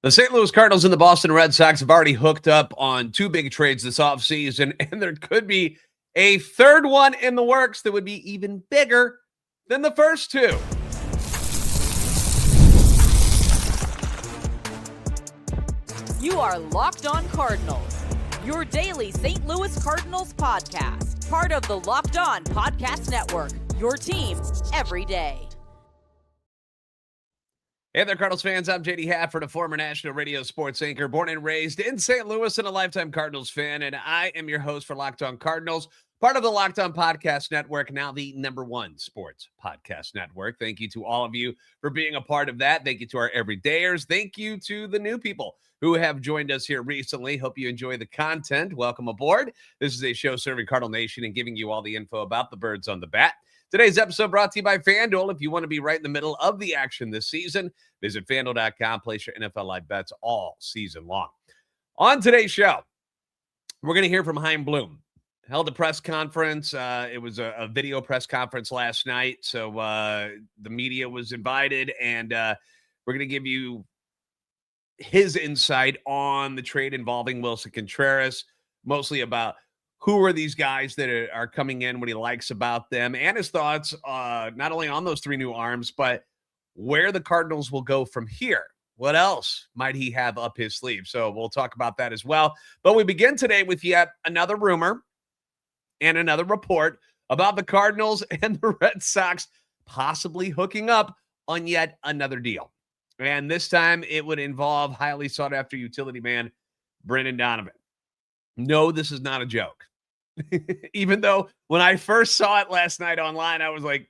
The St. Louis Cardinals and the Boston Red Sox have already hooked up on two big trades this offseason, and there could be a third one in the works that would be even bigger than the first two. You are Locked On Cardinals, your daily St. Louis Cardinals podcast, part of the Locked On Podcast Network, your team every day. Hey there, Cardinals fans. I'm JD Hafron, a former national radio sports anchor, born and raised in St. Louis and a lifetime Cardinals fan, and I am your host for Locked On Cardinals, part of the Locked On Podcast Network, now the #1 sports podcast network. Thank you to all of you for being a part of that. Thank you to our everydayers. Thank you to the new people who have joined us here recently. Hope you enjoy the content. Welcome aboard. This is a show serving Cardinal Nation and giving you all the info about the birds on the bat. Today's episode brought to you by FanDuel. If you want to be right in the middle of the action this season, visit FanDuel.com, place your NFL live bets all season long. On today's show, we're going to hear from Chaim Bloom. Held a press conference. It was a video press conference last night, so the media was invited, and we're going to give you his insight on the trade involving Willson Contreras, mostly about who are these guys that are coming in, what he likes about them, and his thoughts not only on those three new arms, but where the Cardinals will go from here. What else might he have up his sleeve? So we'll talk about that as well. But we begin today with yet another rumor and another report about the Cardinals and the Red Sox possibly hooking up on yet another deal. And this time it would involve highly sought-after utility man Brendan Donovan. No, this is not a joke. Even though when I first saw it last night online, I was like,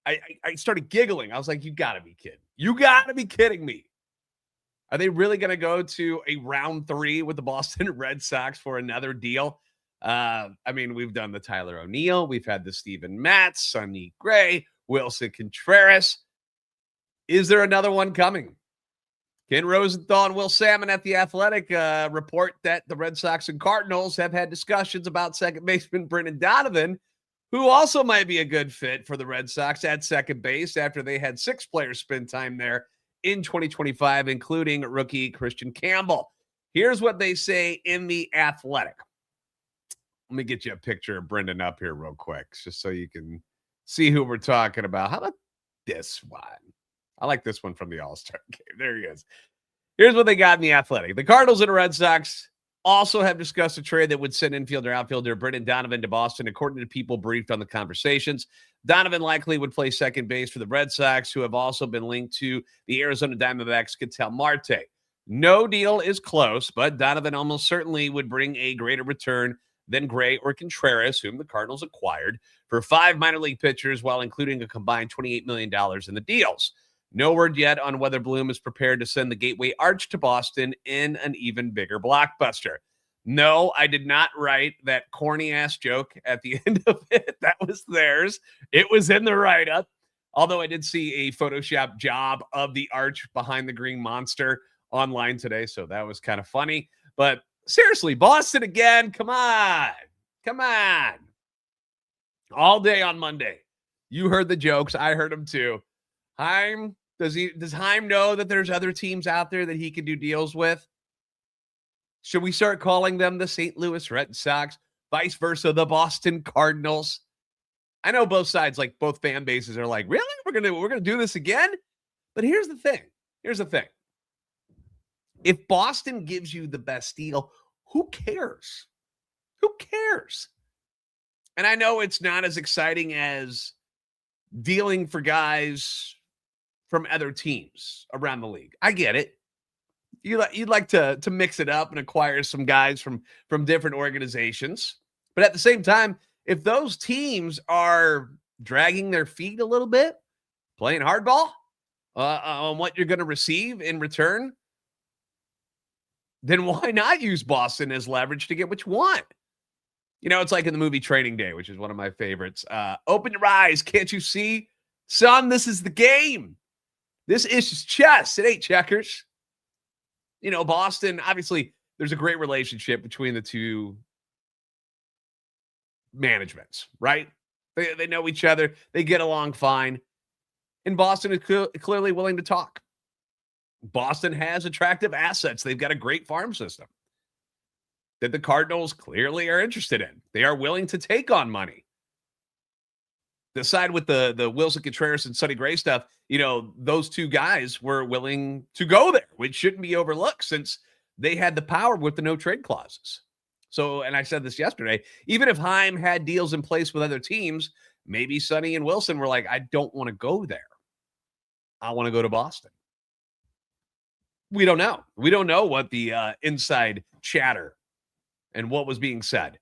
I started giggling. I was like, you got to be kidding. You got to be kidding me. Are they really going to go to a round 3 with the Boston Red Sox for another deal? I mean, we've done the Tyler O'Neill. We've had the Steven Matz, Sonny Gray, Willson Contreras. Is there another one coming? Ken Rosenthal and Will Salmon at The Athletic report that the Red Sox and Cardinals have had discussions about second baseman Brendan Donovan, who also might be a good fit for the Red Sox at second base after they had 6 players spend time there in 2025, including rookie Christian Campbell. Here's what they say in The Athletic. Let me get you a picture of Brendan up here real quick, just so you can see who we're talking about. How about this one? I like this one from the All-Star game. There he is. Here's what they got in The Athletic. The Cardinals and the Red Sox also have discussed a trade that would send infielder outfielder Brendan Donovan to Boston, according to people briefed on the conversations. Donovan likely would play second base for the Red Sox, who have also been linked to the Arizona Diamondbacks' Ketel Marte. No deal is close, but Donovan almost certainly would bring a greater return than Gray or Contreras, whom the Cardinals acquired, for 5 minor league pitchers while including a combined $28 million in the deals. No word yet on whether Bloom is prepared to send the Gateway Arch to Boston in an even bigger blockbuster. No, I did not write that corny-ass joke at the end of it. That was theirs. It was in the write-up. Although I did see a Photoshop job of the arch behind the green monster online today, so that was kind of funny. But seriously, Boston again. Come on. Come on. All day on Monday. You heard the jokes. I heard them too. Chaim, does Chaim know that there's other teams out there that he can do deals with? Should we start calling them the St. Louis Red Sox, vice versa, the Boston Cardinals? I know both sides, like both fan bases, are like, really? We're gonna do this again? But here's the thing. If Boston gives you the best deal, who cares? Who cares? And I know it's not as exciting as dealing for guys from other teams around the league. I get it. You'd like to mix it up and acquire some guys from different organizations. But at the same time, if those teams are dragging their feet a little bit, playing hardball on what you're going to receive in return, then why not use Boston as leverage to get what you want? You know, it's like in the movie Training Day, which is one of my favorites. Open your eyes. Can't you see? Son, this is the game. This is just chess. It ain't checkers. You know, Boston, obviously, there's a great relationship between the two managements, right? They know each other. They get along fine. And Boston is clearly willing to talk. Boston has attractive assets. They've got a great farm system that the Cardinals clearly are interested in. They are willing to take on money. The side with the Wilson Contreras and Sonny Gray stuff, those two guys were willing to go there, which shouldn't be overlooked since they had the power with the no trade clauses. So, and I said this yesterday, even if Chaim had deals in place with other teams, maybe Sonny and Wilson were like, I don't want to go there. I want to go to Boston. We don't know. We don't know what the inside chatter and what was being said.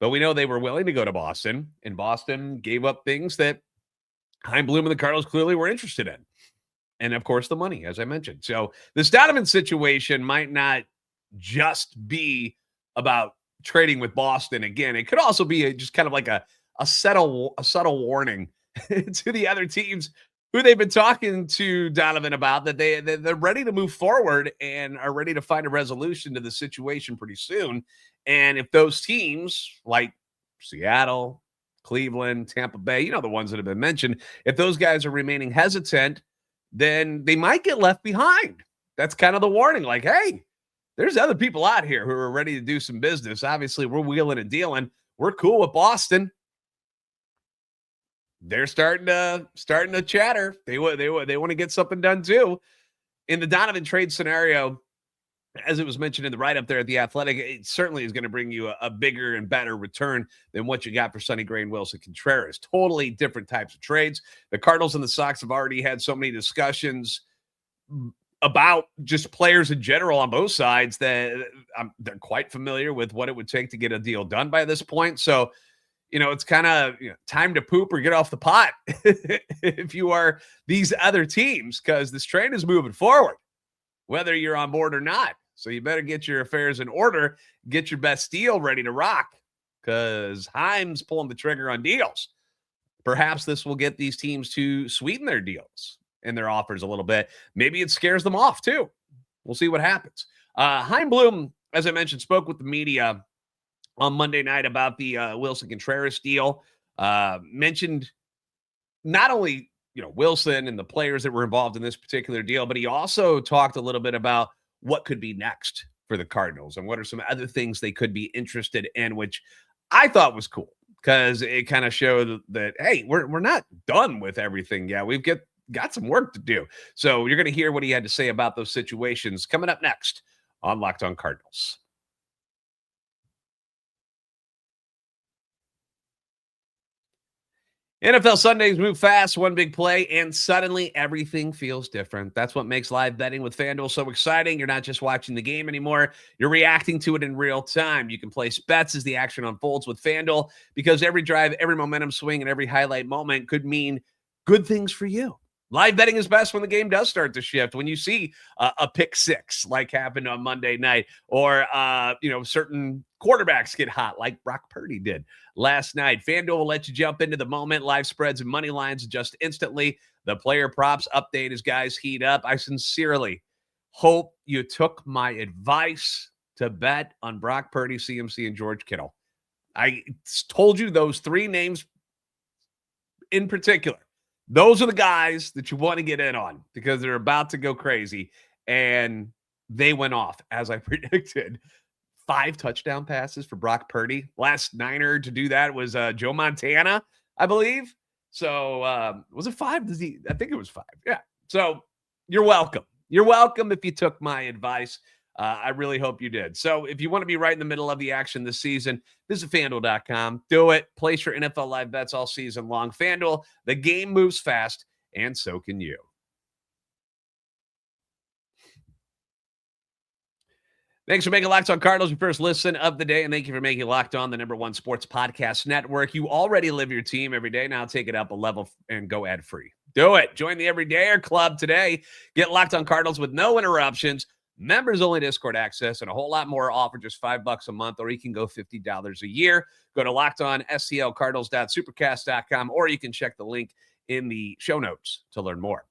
But we know they were willing to go to Boston, and Boston gave up things that Chaim Bloom and the Cardinals clearly were interested in. And, of course, the money, as I mentioned. So this Donovan situation might not just be about trading with Boston again. It could also be just kind of like a subtle warning to the other teams who they've been talking to Donovan about, that they're ready to move forward and are ready to find a resolution to the situation pretty soon. And if those teams like Seattle, Cleveland, Tampa Bay, the ones that have been mentioned, if those guys are remaining hesitant, then they might get left behind. That's kind of the warning. Like, hey, there's other people out here who are ready to do some business. Obviously, we're wheeling and dealing. We're cool with Boston. They're starting to chatter. They want to get something done too. In the Donovan trade scenario, as it was mentioned in the write-up there at The Athletic, it certainly is going to bring you a bigger and better return than what you got for Sonny Gray and Wilson Contreras. Totally different types of trades. The Cardinals and the Sox have already had so many discussions about just players in general on both sides that they're quite familiar with what it would take to get a deal done by this point. So, it's kind of time to poop or get off the pot if you are these other teams, because this train is moving forward, whether you're on board or not. So you better get your affairs in order, get your best deal ready to rock, because Chaim's pulling the trigger on deals. Perhaps this will get these teams to sweeten their deals and their offers a little bit. Maybe it scares them off too. We'll see what happens. Chaim Bloom, as I mentioned, spoke with the media on Monday night about the Wilson Contreras deal. Mentioned not only Wilson and the players that were involved in this particular deal, but he also talked a little bit about what could be next for the Cardinals and what are some other things they could be interested in, which I thought was cool because it kind of showed that, hey, we're not done with everything yet. We've got some work to do. So you're going to hear what he had to say about those situations coming up next on Locked On Cardinals. NFL Sundays move fast, one big play, and suddenly everything feels different. That's what makes live betting with FanDuel so exciting. You're not just watching the game anymore. You're reacting to it in real time. You can place bets as the action unfolds with FanDuel, because every drive, every momentum swing, and every highlight moment could mean good things for you. Live betting is best when the game does start to shift, when you see a pick six like happened on Monday night, or certain quarterbacks get hot like Brock Purdy did last night. FanDuel will let you jump into the moment. Live spreads and money lines adjust instantly. The player props update as guys heat up. I sincerely hope you took my advice to bet on Brock Purdy, CMC, and George Kittle. I told you those three names in particular. Those are the guys that you want to get in on because they're about to go crazy. And they went off, as I predicted. 5 touchdown passes for Brock Purdy. Last Niner to do that was Joe Montana, I believe. So was it 5? I think it was 5. Yeah. So you're welcome. You're welcome if you took my advice. I really hope you did. So if you want to be right in the middle of the action this season, visit FanDuel.com. Do it. Place your NFL live bets all season long. FanDuel, the game moves fast, and so can you. Thanks for making Locked On Cardinals your first listen of the day, and thank you for making Locked On the #1 sports podcast network. You already live your team every day. Now take it up a level and go ad-free. Do it. Join the Everydayer Club today. Get Locked On Cardinals with no interruptions, members-only Discord access, and a whole lot more, all for just $5 a month, or you can go $50 a year. Go to LockedOnSTLCardinals.supercast.com, or you can check the link in the show notes to learn more.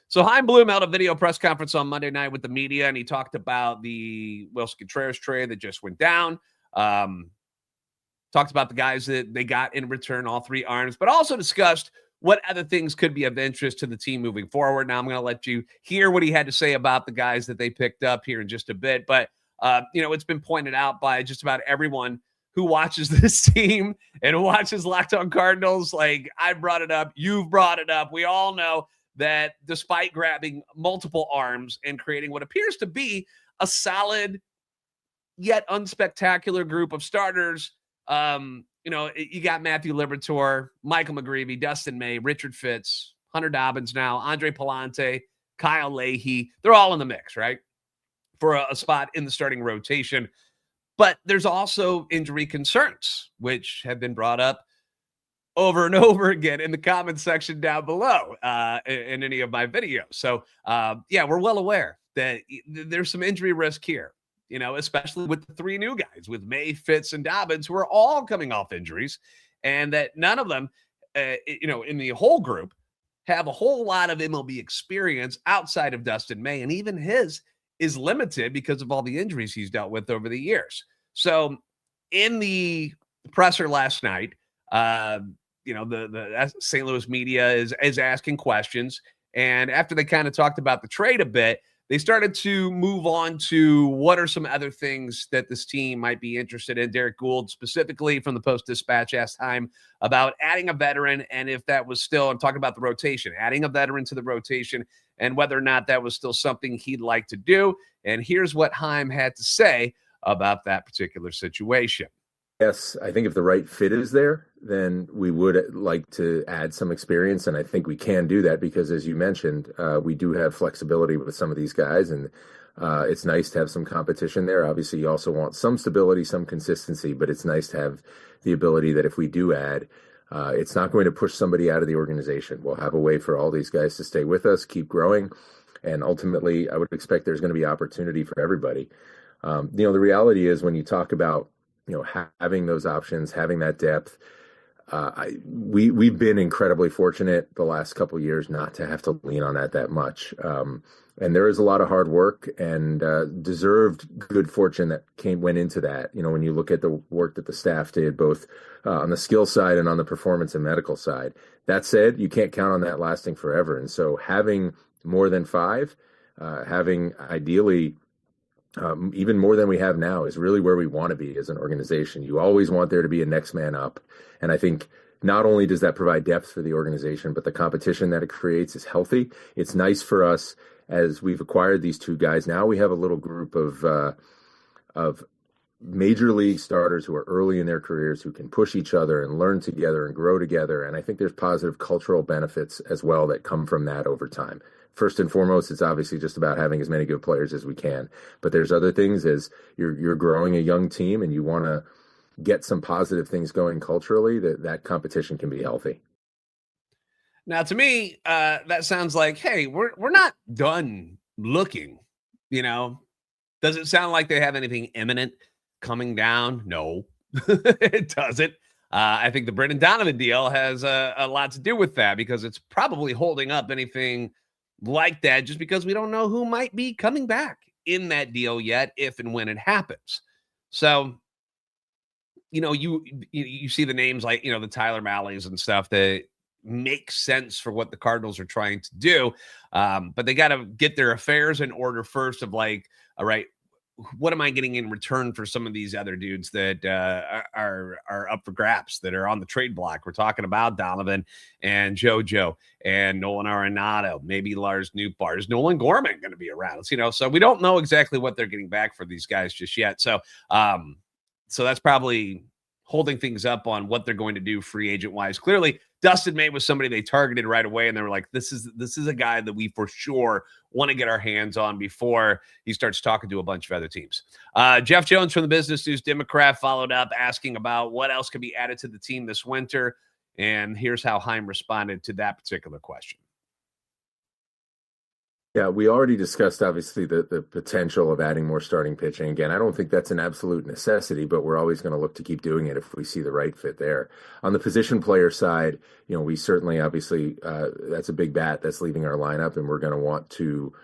So Chaim Bloom held a video press conference on Monday night with the media, and he talked about the Wilson Contreras trade that just went down. Talked about the guys that they got in return, all 3 arms, but also discussed what other things could be of interest to the team moving forward. Now I'm going to let you hear what he had to say about the guys that they picked up here in just a bit. But, it's been pointed out by just about everyone who watches this team and watches Locked On Cardinals. Like, I brought it up. You've brought it up. We all know that despite grabbing multiple arms and creating what appears to be a solid yet unspectacular group of starters, you got Matthew Liberatore, Michael McGreevy, Dustin May, Richard Fitz, Hunter Dobbins now, Andre Palante, Kyle Leahy. They're all in the mix, right, for a spot in the starting rotation. But there's also injury concerns, which have been brought up over and over again in the comment section down below in any of my videos. So, we're well aware that there's some injury risk here, especially with the three new guys, with May, Fitz, and Dobbins, who are all coming off injuries, and that none of them, in the whole group, have a whole lot of MLB experience outside of Dustin May, and even his is limited because of all the injuries he's dealt with over the years. So in the presser last night, the St. Louis media is asking questions. And after they kind of talked about the trade a bit, they started to move on to what are some other things that this team might be interested in. Derek Gould, specifically from the Post-Dispatch, asked Chaim about adding a veteran, and if that was still, I'm talking about the rotation, adding a veteran to the rotation, and whether or not that was still something he'd like to do. And here's what Chaim had to say about that particular situation. Yes, I think if the right fit is there, then we would like to add some experience, and I think we can do that because, as you mentioned, we do have flexibility with some of these guys, and it's nice to have some competition there. Obviously, you also want some stability, some consistency, but it's nice to have the ability that if we do add, it's not going to push somebody out of the organization. We'll have a way for all these guys to stay with us, keep growing, and ultimately, I would expect there's going to be opportunity for everybody. The reality is when you talk about having those options, having that depth, we've been incredibly fortunate the last couple of years not to have to lean on that much. And there is a lot of hard work and deserved good fortune that went into that. When you look at the work that the staff did, both on the skill side and on the performance and medical side. That said, you can't count on that lasting forever. And so having more than five, having ideally even more than we have now is really where we want to be as an organization. You always want there to be a next man up. And I think not only does that provide depth for the organization, but the competition that it creates is healthy. It's nice for us as we've acquired these two guys. Now we have a little group of major league starters who are early in their careers who can push each other and learn together and grow together. And I think there's positive cultural benefits as well that come from that over time. First and foremost, it's obviously just about having as many good players as we can. But there's other things as you're growing a young team and you want to get some positive things going culturally, that competition can be healthy. Now, to me, that sounds like, hey, we're not done looking, Does it sound like they have anything imminent coming down? No, it doesn't. I think the Brendan Donovan deal has a lot to do with that because it's probably holding up anything like that just because we don't know who might be coming back in that deal yet, if and when it happens. So, you see the names like, the Tyler Malleys and stuff that make sense for what the Cardinals are trying to do. But they got to get their affairs in order first of like, all right, what am I getting in return for some of these other dudes that are up for grabs, that are on the trade block? We're talking about Donovan and JoJo and Nolan Arenado, maybe Lars Nootbaar. Is Nolan Gorman going to be around? So we don't know exactly what they're getting back for these guys just yet. So that's probably holding things up on what they're going to do free agent wise. Clearly, Dustin May was somebody they targeted right away, and they were like, this is a guy that we for sure want to get our hands on before he starts talking to a bunch of other teams. Jeff Jones from the Business News Democrat followed up asking about what else could be added to the team this winter, and here's how Chaim responded to that particular question. Yeah, we already discussed, obviously, the potential of adding more starting pitching. Again, I don't think that's an absolute necessity, but we're always going to look to keep doing it if we see the right fit there. On the position player side, we certainly, obviously, that's a big bat that's leaving our lineup, and we're going to want to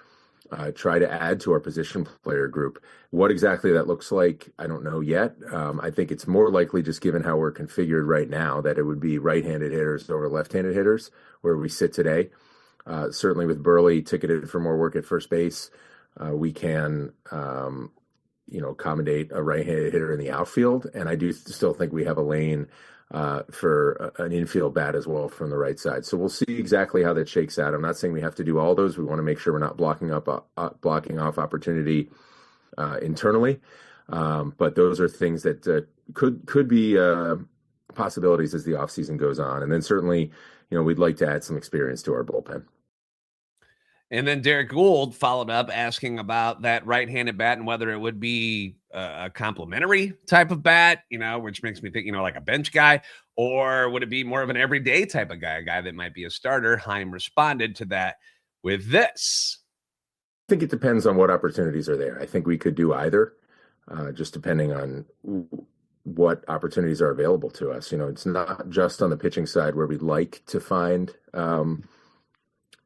try to add to our position player group. What exactly that looks like, I don't know yet. I think it's more likely, just given how we're configured right now, that it would be right-handed hitters over left-handed hitters where we sit today. Certainly with Burley ticketed for more work at first base, we can accommodate a right-handed hitter in the outfield. And I do still think we have a lane for an infield bat as well from the right side. So we'll see exactly how that shakes out. I'm not saying we have to do all those. We want to make sure we're not blocking off opportunity internally. But those are things that could be possibilities as the offseason goes on. And then certainly, we'd like to add some experience to our bullpen. And then Derek Gould followed up asking about that right-handed bat and whether it would be a complimentary type of bat, which makes me think, like a bench guy, or would it be more of an everyday type of guy, a guy that might be a starter? Chaim responded to that with this. I think it depends on what opportunities are there. I think we could do either, just depending on what opportunities are available to us. It's not just on the pitching side where we'd like to find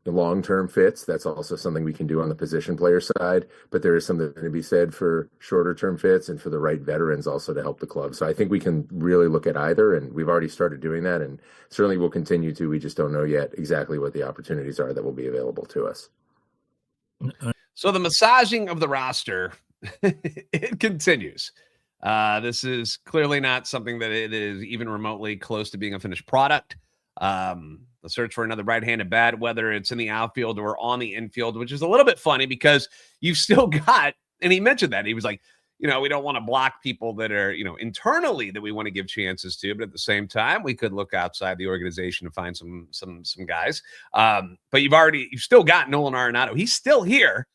the long-term fits. That's also something we can do on the position player side, but there is something to be said for shorter-term fits and for the right veterans also to help the club. So I think we can really look at either, and we've already started doing that, and certainly we'll continue to. We just don't know yet exactly what the opportunities are that will be available to us. So the massaging of the roster, it continues. This is clearly not something that it is even remotely close to being a finished product. The search for another right-handed bat, whether it's in the outfield or on the infield, which is a little bit funny because you've still got, and he mentioned that, he was like, we don't want to block people that are, internally that we want to give chances to, but at the same time, we could look outside the organization to find some guys. But you've still got Nolan Arenado. He's still here.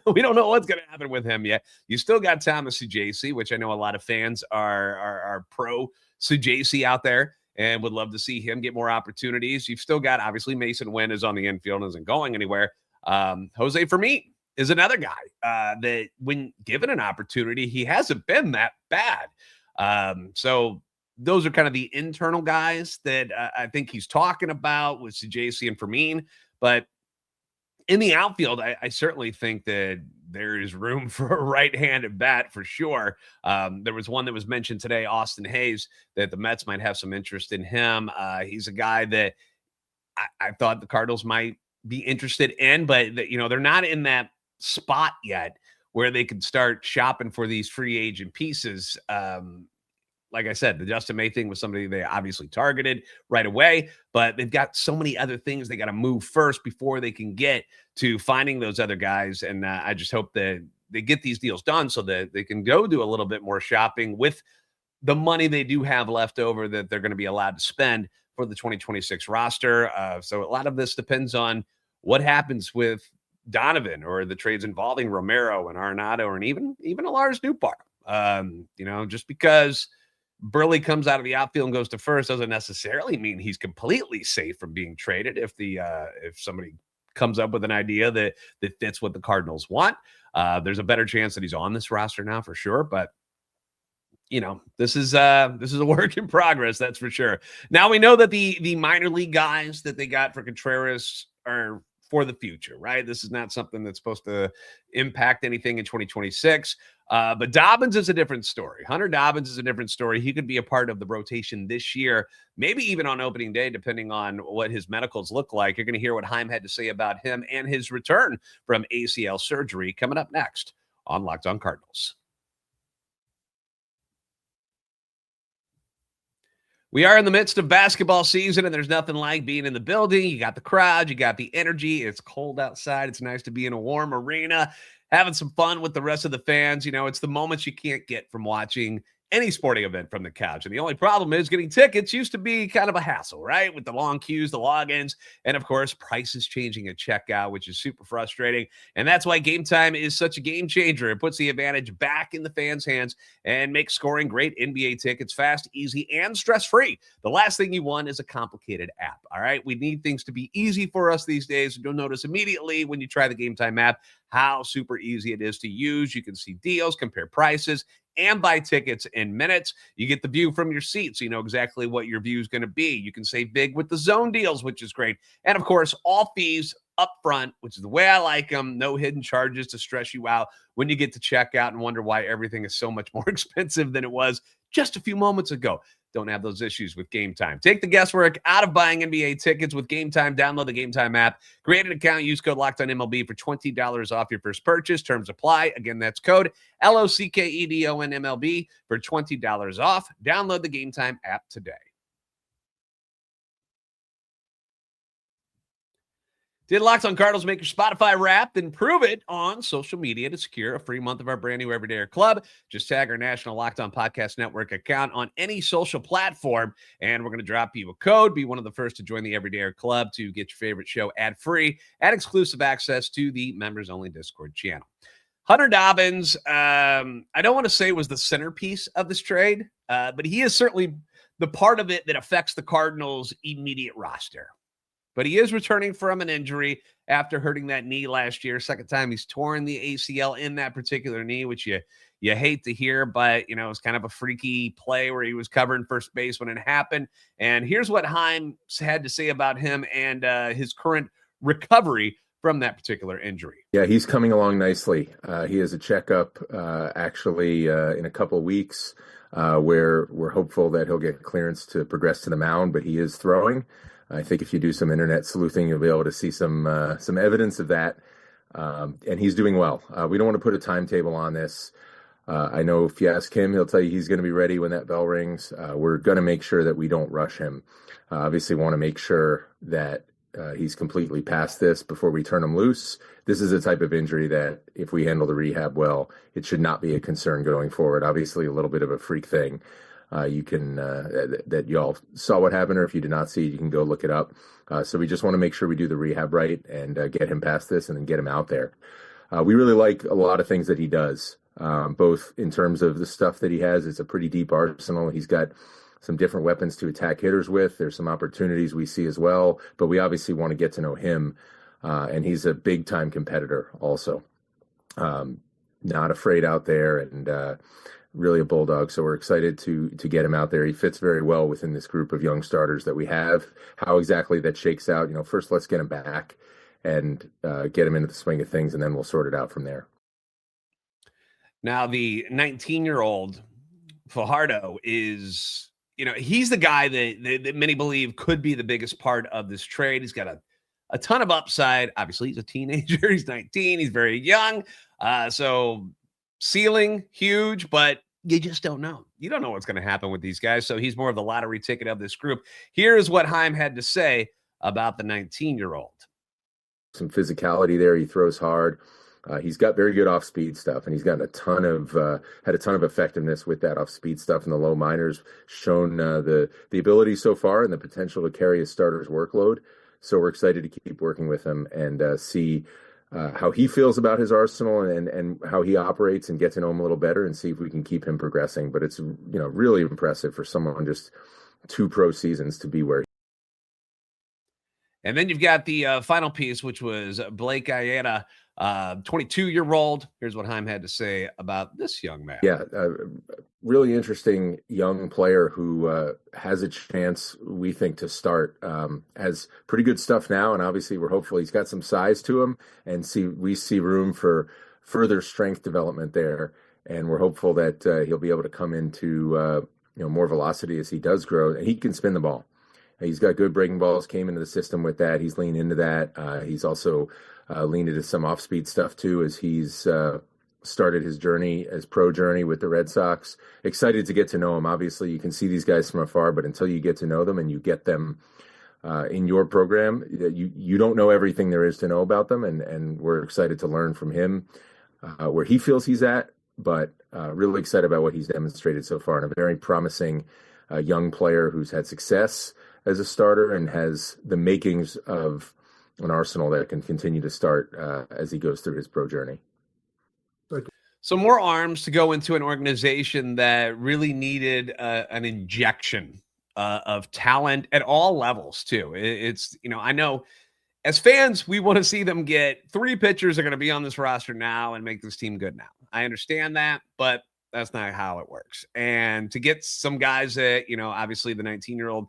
We don't know what's going to happen with him yet. You still got Thomas Sujaisi, which I know a lot of fans are pro Sujaisi out there and would love to see him get more opportunities. You've still got, obviously, Mason Wynn is on the infield and isn't going anywhere. Jose Fermin is another guy that when given an opportunity, he hasn't been that bad. So those are kind of the internal guys that I think he's talking about with Sujaisi and Fermin. But in the outfield, I certainly think that there is room for a right-handed bat for sure. There was one that was mentioned today, Austin Hayes, that the Mets might have some interest in him. He's a guy that I thought the Cardinals might be interested in, but they're not in that spot yet where they could start shopping for these free agent pieces. Like I said, the Justin May thing was somebody they obviously targeted right away, but they've got so many other things they got to move first before they can get to finding those other guys. And I just hope that they get these deals done so that they can go do a little bit more shopping with the money they do have left over that they're going to be allowed to spend for the 2026 roster. So a lot of this depends on what happens with Donovan or the trades involving Romero and Arenado and even a Lars Nootbaar. Just because Burley comes out of the outfield and goes to first doesn't necessarily mean he's completely safe from being traded. If somebody comes up with an idea that fits what the Cardinals want, there's a better chance that he's on this roster now for sure. But this is a work in progress, that's for sure. Now we know that the minor league guys that they got for Contreras are for the future, right? This is not something that's supposed to impact anything in 2026. But Dobbins is a different story. Hunter Dobbins is a different story. He could be a part of the rotation this year, maybe even on opening day, depending on what his medicals look like. You're going to hear what Chaim had to say about him and his return from ACL surgery coming up next on Locked On Cardinals. We are in the midst of basketball season, and there's nothing like being in the building. You got the crowd, you got the energy. It's cold outside. It's nice to be in a warm arena, having some fun with the rest of the fans. It's the moments you can't get from watching any sporting event from the couch. And the only problem is getting tickets used to be kind of a hassle, right? With the long queues, the logins, and of course, prices changing at checkout, which is super frustrating. And that's why Game Time is such a game changer. It puts the advantage back in the fans' hands and makes scoring great NBA tickets fast, easy, and stress-free. The last thing you want is a complicated app, all right? We need things to be easy for us these days. You'll notice immediately when you try the Game Time app how super easy it is to use. You can see deals, compare prices, and buy tickets in minutes. You get the view from your seat, so you know exactly what your view is going to be. You can save big with the zone deals, which is great. And of course, all fees up front, which is the way I like them. No hidden charges to stress you out when you get to check out and wonder why everything is so much more expensive than it was just a few moments ago. Don't have those issues with Game Time. Take the guesswork out of buying NBA tickets with Game Time. Download the Game Time app. Create an account. Use code LOCKEDONMLB for $20 off your first purchase. Terms apply. Again, that's code LOCKEDONMLB for $20 off. Download the Game Time app today. Did Locked on Cardinals make your Spotify Wrapped? Then prove it on social media to secure a free month of our brand new Everyday Club. Just tag our national Locked on Podcast Network account on any social platform, and we're going to drop you a code. Be one of the first to join the Everyday Club to get your favorite show ad-free and exclusive access to the members-only Discord channel. Hunter Dobbins, I don't want to say was the centerpiece of this trade, but he is certainly the part of it that affects the Cardinals' immediate roster. But he is returning from an injury after hurting that knee last year. Second time he's torn the ACL in that particular knee, which you hate to hear, but, you know, it's kind of a freaky play where he was covering first base when it happened. And here's what Chaim had to say about him and his current recovery from that particular injury. Yeah, he's coming along nicely. He has a checkup actually in a couple of weeks where we're hopeful that he'll get clearance to progress to the mound, but he is throwing. I think if you do some internet sleuthing, you'll be able to see some evidence of that. And he's doing well. We don't want to put a timetable on this. I know if you ask him, he'll tell you he's going to be ready when that bell rings. We're going to make sure that we don't rush him. Obviously, want to make sure that he's completely past this before we turn him loose. This is a type of injury that if we handle the rehab well, it should not be a concern going forward. Obviously, a little bit of a freak thing. You can that you all saw what happened, or if you did not see it, you can go look it up. So we just want to make sure we do the rehab right and get him past this and then get him out there. We really like a lot of things that he does, both in terms of the stuff that he has. It's a pretty deep arsenal. He's got some different weapons to attack hitters with. There's some opportunities we see as well, but we obviously want to get to know him. And he's a big time competitor also. Not afraid out there and really a bulldog. So we're excited to get him out there. He fits very well within this group of young starters that we have. How exactly that shakes out, first let's get him back and get him into the swing of things, and then we'll sort it out from there. Now, the 19-year-old Fajardo is, he's the guy that many believe could be the biggest part of this trade. He's got a ton of upside. Obviously, he's a teenager. He's 19. He's very young. So ceiling huge, but you just don't know. You don't know what's going to happen with these guys. So he's more of the lottery ticket of this group. Here's what Chaim had to say about the 19-year-old. Some physicality there. He throws hard. He's got very good off-speed stuff, and he's gotten had a ton of effectiveness with that off-speed stuff in the low minors. Shown the ability so far and the potential to carry his starter's workload. So we're excited to keep working with him and see how he feels about his arsenal and how he operates, and get to know him a little better and see if we can keep him progressing. But it's really impressive for someone just 2 pro seasons to be where. And then you've got the final piece, which was Blake Aita, 22-year-old. Here's what Chaim had to say about this young man. Yeah, really interesting young player who has a chance, we think, to start. Has pretty good stuff now, and obviously we're hopeful he's got some size to him, and we see room for further strength development there. And we're hopeful that he'll be able to come into more velocity as he does grow, and he can spin the ball. He's got good breaking balls, came into the system with that. He's leaned into that. He's also leaned into some off-speed stuff too, as he's started his pro journey with the Red Sox. Excited to get to know him. Obviously, you can see these guys from afar, but until you get to know them and you get them in your program, you don't know everything there is to know about them. And we're excited to learn from him where he feels he's at, but really excited about what he's demonstrated so far. And a very promising young player who's had success as a starter and has the makings of an arsenal that can continue to start as he goes through his pro journey. So more arms to go into an organization that really needed an injection of talent at all levels too. It's, I know as fans, we want to see them get 3 pitchers that are going to be on this roster now and make this team good now. I understand that, but that's not how it works. And to get some guys that, obviously the 19-year-old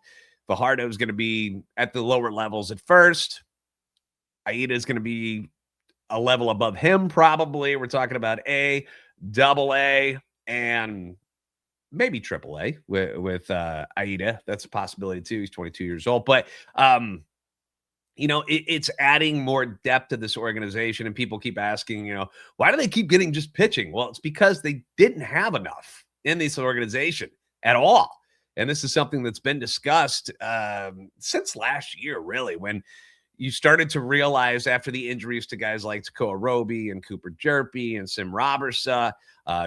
Fajardo is going to be at the lower levels at first. Aita is going to be a level above him, probably. We're talking about A, double A, and maybe triple A with Aita. That's a possibility too. He's 22 years old. But, it's adding more depth to this organization. And people keep asking, why do they keep getting just pitching? Well, it's because they didn't have enough in this organization at all. And this is something that's been discussed since last year, really, when you started to realize after the injuries to guys like Tekoa Roby and Cooper Jerpy and Sim Robertson,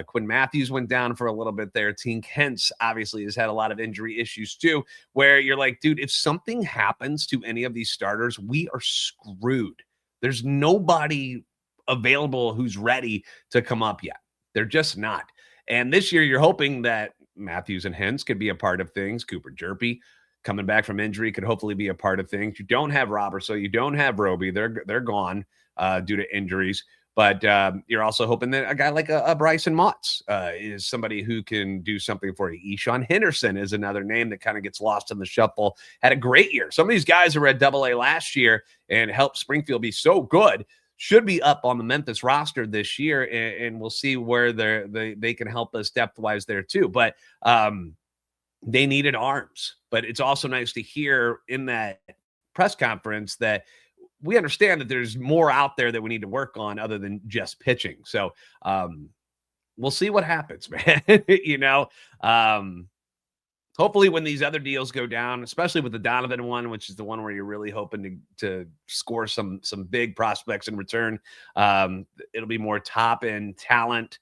Quinn Matthews went down for a little bit there. Tink Hence obviously has had a lot of injury issues too, where you're like, dude, if something happens to any of these starters, we are screwed. There's nobody available who's ready to come up yet. They're just not. And this year you're hoping that Matthews and Hence could be a part of things. Cooper Jerpy coming back from injury could hopefully be a part of things. You don't have Robertson, you don't have Roby. They're gone due to injuries. But you're also hoping that a guy like a Bryson Motts is somebody who can do something for you. Eshawn Henderson is another name that kind of gets lost in the shuffle. Had a great year. Some of these guys who were at AA last year and helped Springfield be so good should be up on the Memphis roster this year, and we'll see where they can help us depth-wise there too. But they needed arms. But it's also nice to hear in that press conference that we understand that there's more out there that we need to work on other than just pitching. So we'll see what happens, man. Hopefully when these other deals go down, especially with the Donovan one, which is the one where you're really hoping to score some big prospects in return, it'll be more top-end talent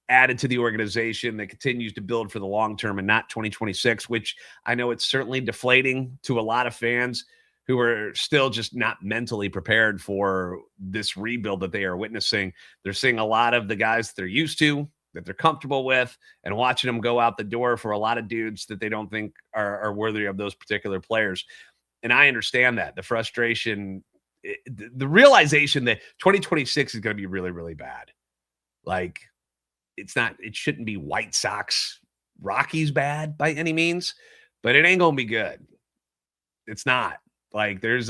added to the organization that continues to build for the long term and not 2026, which I know it's certainly deflating to a lot of fans who are still just not mentally prepared for this rebuild that they are witnessing. They're seeing a lot of the guys that they're used to, that they're comfortable with, and watching them go out the door for a lot of dudes that they don't think are worthy of those particular players. And I understand that. The frustration, the realization that 2026 is going to be really, really bad. Like, it shouldn't be White Sox, Rockies bad by any means, but it ain't going to be good. It's not. Like, there's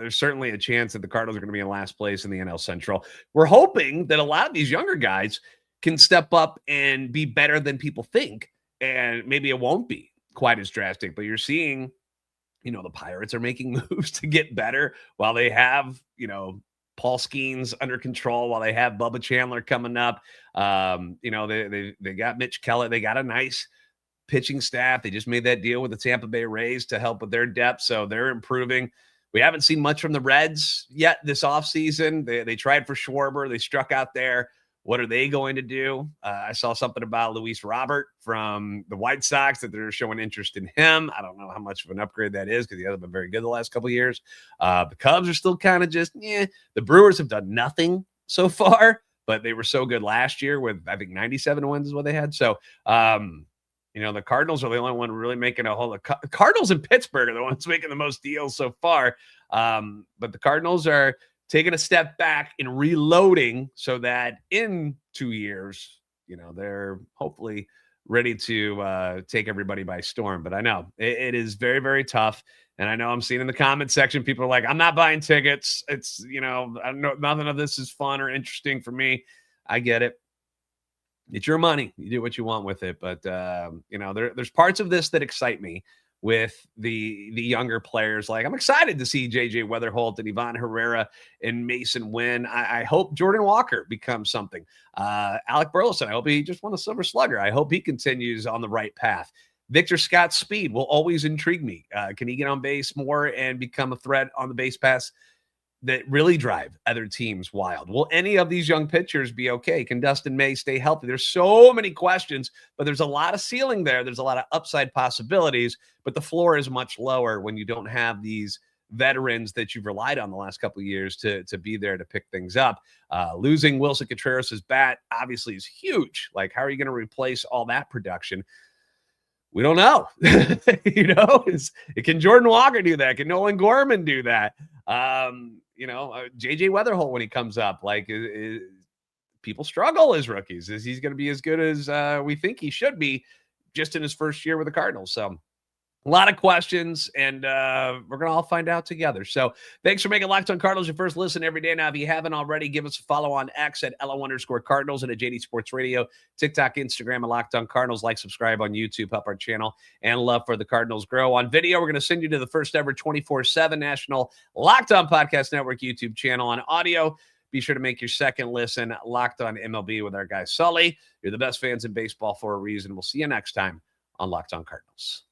certainly a chance that the Cardinals are going to be in last place in the NL Central. We're hoping that a lot of these younger guys can step up and be better than people think, and maybe it won't be quite as drastic, but you're seeing, the Pirates are making moves to get better while they have, Paul Skeens under control, while they have Bubba Chandler coming up. They got Mitch Kellett. They got a nice pitching staff. They just made that deal with the Tampa Bay Rays to help with their depth, so they're improving. We haven't seen much from the Reds yet this offseason. They tried for Schwarber. They struck out there. What are they going to do? I saw something about Luis Robert from the White Sox, that they're showing interest in him. I don't know how much of an upgrade that is because he hasn't been very good the last couple of years. The Cubs are still kind of just, The Brewers have done nothing so far, but they were so good last year with, I think, 97 wins is what they had. So, the Cardinals are the only one really making a whole – Cardinals and Pittsburgh are the ones making the most deals so far. But the Cardinals are – taking a step back and reloading so that in 2 years, they're hopefully ready to take everybody by storm. But I know it is very, very tough. And I know I'm seeing in the comment section, people are like, I'm not buying tickets. It's, I don't know, nothing of this is fun or interesting for me. I get it. It's your money. You do what you want with it. But, there's parts of this that excite me with the younger players. Like, I'm excited to see JJ Weatherholt and Ivan Herrera and Mason win. I hope Jordan Walker becomes something. Alec Burleson, I hope he just won a Silver Slugger. I hope he continues on the right path. Victor Scott's speed will always intrigue me. Can he get on base more and become a threat on the base pass that really drive other teams wild? Will any of these young pitchers be okay? Can Dustin May stay healthy? There's so many questions, but there's a lot of ceiling there. There's a lot of upside possibilities, but the floor is much lower when you don't have these veterans that you've relied on the last couple of years to be there to pick things up. Losing Wilson Contreras' bat obviously is huge. Like, how are you going to replace all that production? We don't know. Can Jordan Walker do that? Can Nolan Gorman do that? JJ Weatherholt, when he comes up, like, people struggle as rookies. Is he's going to be as good as we think he should be just in his first year with the Cardinals? So A lot of questions, and we're going to all find out together. So thanks for making Locked on Cardinals your first listen every day. Now, if you haven't already, give us a follow on X at @LO_Cardinals and at JD Sports Radio, TikTok, Instagram, and Locked on Cardinals. Like, subscribe on YouTube, help our channel, and love for the Cardinals grow. On video, we're going to send you to the first ever 24/7 national Locked on Podcast Network YouTube channel. On audio, be sure to make your second listen Locked on MLB with our guy Sully. You're the best fans in baseball for a reason. We'll see you next time on Locked on Cardinals.